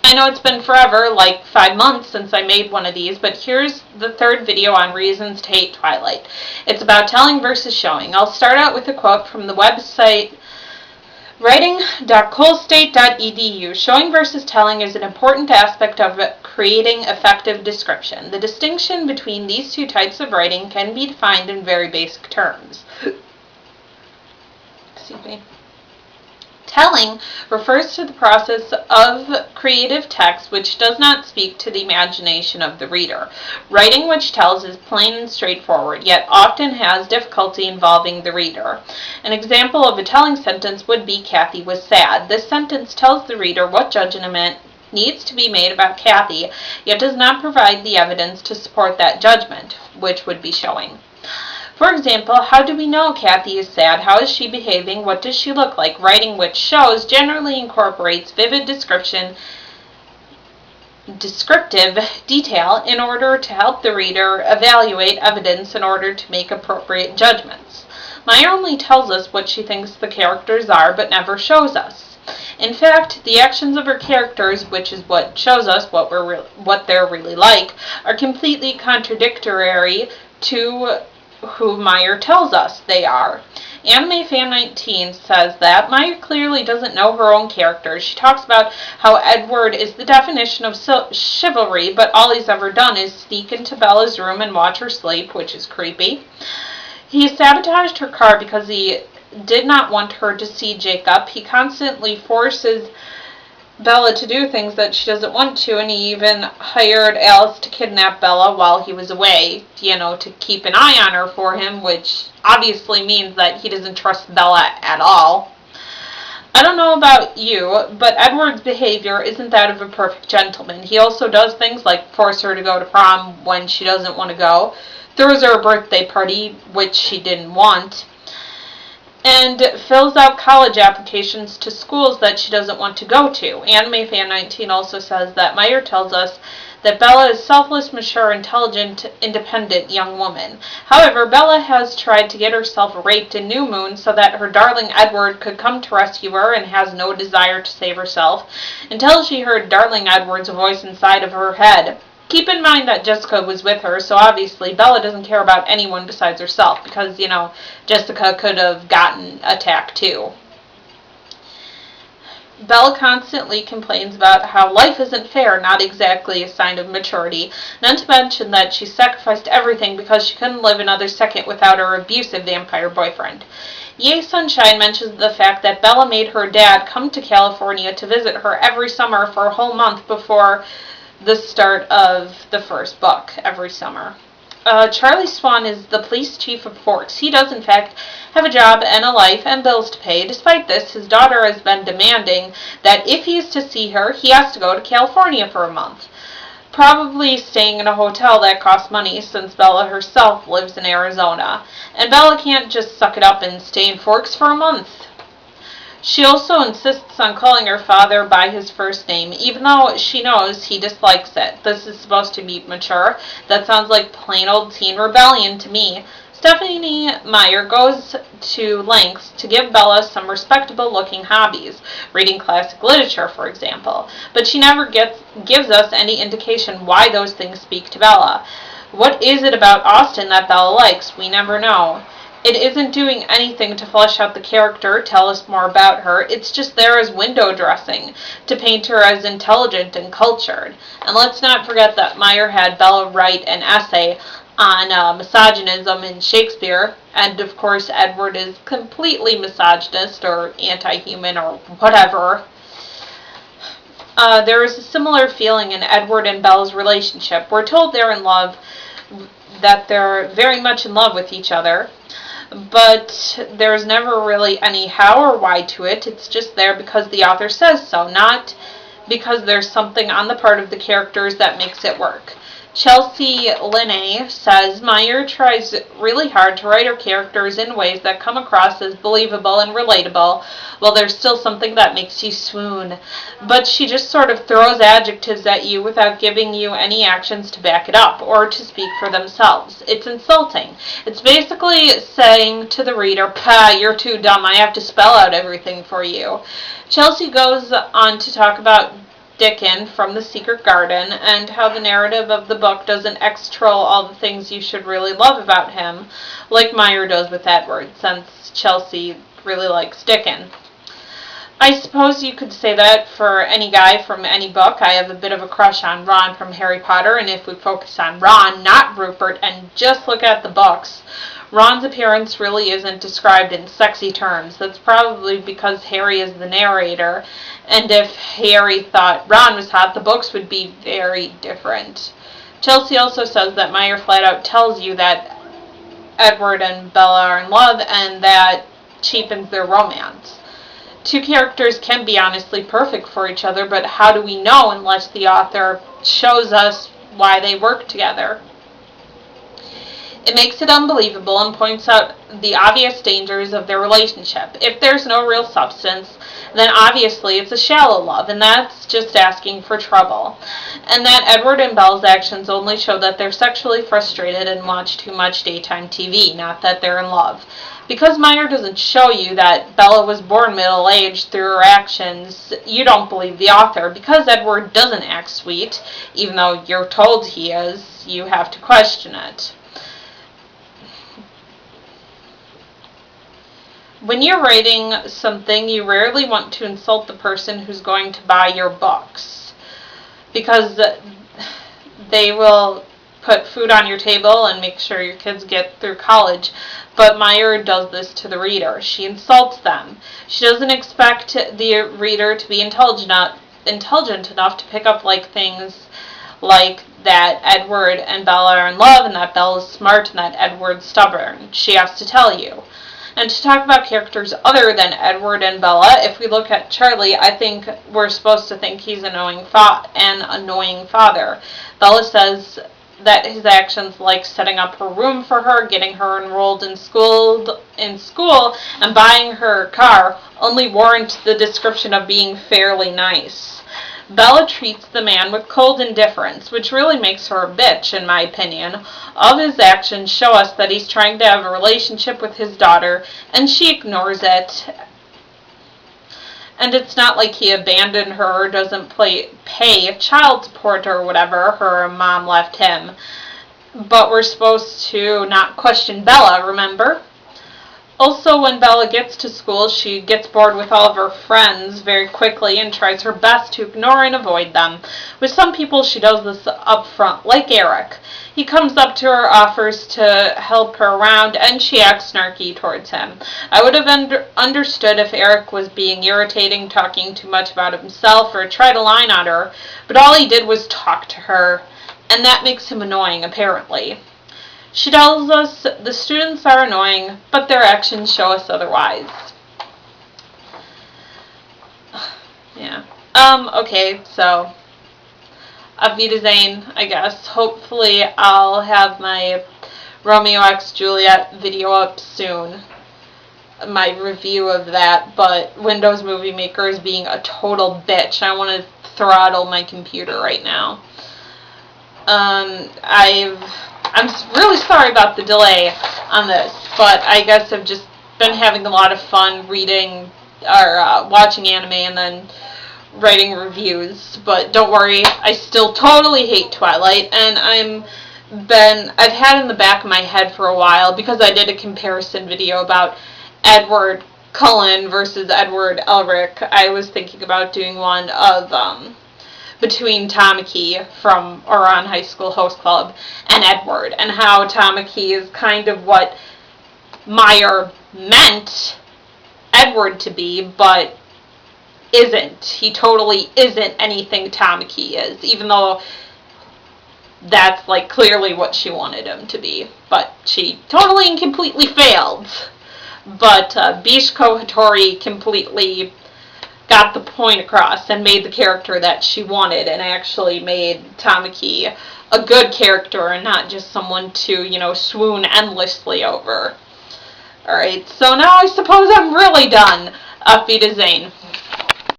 I know it's been forever, like 5 months since I made one of these, but here's the third video on reasons to hate Twilight. It's about telling versus showing. I'll start out with a quote from the website writing.colestate.edu. Showing versus telling is an important aspect of creating effective description. The distinction between these two types of writing can be defined in very basic terms. Excuse me. Telling refers to the process of creative text which does not speak to the imagination of the reader. Writing which tells is plain and straightforward, yet often has difficulty involving the reader. An example of a telling sentence would be, Kathy was sad. This sentence tells the reader what judgment needs to be made about Kathy, yet does not provide the evidence to support that judgment, which would be showing. For example, how do we know Kathy is sad? How is she behaving? What does she look like? Writing which shows generally incorporates vivid descriptive detail in order to help the reader evaluate evidence in order to make appropriate judgments. Meyer only tells us what she thinks the characters are, but never shows us. In fact, the actions of her characters, which is what shows us what they're really like, are completely contradictory to who Meyer tells us they are. Anime Fan 19 says that Meyer clearly doesn't know her own characters. She talks about how Edward is the definition of chivalry, but all he's ever done is sneak into Bella's room and watch her sleep, which is creepy. He sabotaged her car because he did not want her to see Jacob. He constantly forces Bella to do things that she doesn't want to, and he even hired Alice to kidnap Bella while he was away, to keep an eye on her for him, which obviously means that he doesn't trust Bella at all. I don't know about you, but Edward's behavior isn't that of a perfect gentleman. He also does things like force her to go to prom when she doesn't want to go, throws her a birthday party, which she didn't want, and fills out college applications to schools that she doesn't want to go to. Anime Fan 19 also says that Meyer tells us that Bella is selfless, mature, intelligent, independent young woman. However, Bella has tried to get herself raped in New Moon so that her darling Edward could come to rescue her and has no desire to save herself until she heard darling Edward's voice inside of her head. Keep in mind that Jessica was with her, so obviously Bella doesn't care about anyone besides herself because, Jessica could have gotten attacked too. Bella constantly complains about how life isn't fair, not exactly a sign of maturity, not to mention that she sacrificed everything because she couldn't live another second without her abusive vampire boyfriend. Yay Sunshine mentions the fact that Bella made her dad come to California to visit her every summer for a whole month before the start of the first book every summer. Charlie Swan is the police chief of Forks. He does, in fact, have a job and a life and bills to pay. Despite this, his daughter has been demanding that if he is to see her, he has to go to California for a month. Probably staying in a hotel that costs money since Bella herself lives in Arizona. And Bella can't just suck it up and stay in Forks for a month. She also insists on calling her father by his first name, even though she knows he dislikes it. This is supposed to be mature. That sounds like plain old teen rebellion to me. Stephanie Meyer goes to lengths to give Bella some respectable-looking hobbies, reading classic literature, for example, but she never gives us any indication why those things speak to Bella. What is it about Austen that Bella likes? We never know. It isn't doing anything to flesh out the character, tell us more about her. It's just there as window dressing, to paint her as intelligent and cultured. And let's not forget that Meyer had Bella write an essay on misogynism in Shakespeare, and of course Edward is completely misogynist or anti-human or whatever. There is a similar feeling in Edward and Bella's relationship. We're told they're in love, that they're very much in love with each other, but there's never really any how or why to it. It's just there because the author says so, not because there's something on the part of the characters that makes it work. Chelsea Linney says, Meyer tries really hard to write her characters in ways that come across as believable and relatable, while there's still something that makes you swoon. But she just sort of throws adjectives at you without giving you any actions to back it up, or to speak for themselves. It's insulting. It's basically saying to the reader, "Pah, you're too dumb, I have to spell out everything for you." Chelsea goes on to talk about Dickon from the Secret Garden, and how the narrative of the book doesn't extol all the things you should really love about him, like Meyer does with Edward, since Chelsea really likes Dickon. I suppose you could say that for any guy from any book. I have a bit of a crush on Ron from Harry Potter, and if we focus on Ron, not Rupert, and just look at the books, Ron's appearance really isn't described in sexy terms. That's probably because Harry is the narrator, and if Harry thought Ron was hot, the books would be very different. Chelsea also says that Meyer flat out tells you that Edward and Bella are in love, and that cheapens their romance. Two characters can be honestly perfect for each other, but how do we know unless the author shows us why they work together? It makes it unbelievable and points out the obvious dangers of their relationship. If there's no real substance, then obviously it's a shallow love, and that's just asking for trouble. And that Edward and Bella's actions only show that they're sexually frustrated and watch too much daytime TV, not that they're in love. Because Meyer doesn't show you that Bella was born middle-aged through her actions, you don't believe the author. Because Edward doesn't act sweet, even though you're told he is, you have to question it. When you're writing something, you rarely want to insult the person who's going to buy your books, because they will put food on your table and make sure your kids get through college. But Meyer does this to the reader. She insults them. She doesn't expect the reader to be intelligent enough to pick up things like that Edward and Bella are in love, and that Bella's smart, and that Edward's stubborn. She has to tell you. And to talk about characters other than Edward and Bella, if we look at Charlie, I think we're supposed to think he's an annoying father. Bella says that his actions, like setting up her room for her, getting her enrolled in school, and buying her a car, only warrant the description of being fairly nice. Bella treats the man with cold indifference, which really makes her a bitch, in my opinion. All of his actions show us that he's trying to have a relationship with his daughter, and she ignores it. And it's not like he abandoned her or doesn't pay child support or whatever her mom left him. But we're supposed to not question Bella, remember? Also, when Bella gets to school, she gets bored with all of her friends very quickly and tries her best to ignore and avoid them. With some people, she does this up front, like Eric. He comes up to her, offers to help her around, and she acts snarky towards him. I would have understood if Eric was being irritating, talking too much about himself, or tried a line on her, but all he did was talk to her, and that makes him annoying, apparently. She tells us the students are annoying, but their actions show us otherwise. Yeah. Okay, so Auf Wiedersehen, I guess. Hopefully I'll have my Romeo x Juliet video up soon. My review of that, but Windows Movie Maker is being a total bitch. I want to throttle my computer right now. I'm really sorry about the delay on this, but I guess I've just been having a lot of fun reading or watching anime and then writing reviews. But don't worry, I still totally hate Twilight, and I've had in the back of my head for a while, because I did a comparison video about Edward Cullen versus Edward Elric. I was thinking about doing one of between Tamaki from Ouran High School Host Club and Edward, and how Tamaki is kind of what Meyer meant Edward to be, but isn't. He totally isn't anything Tamaki is, even though that's clearly what she wanted him to be. But she totally and completely failed. But Bishko Hattori completely got the point across and made the character that she wanted, and actually made Tamaki a good character and not just someone to, swoon endlessly over. Alright, so now I suppose I'm really done. Auf Wiedersehen.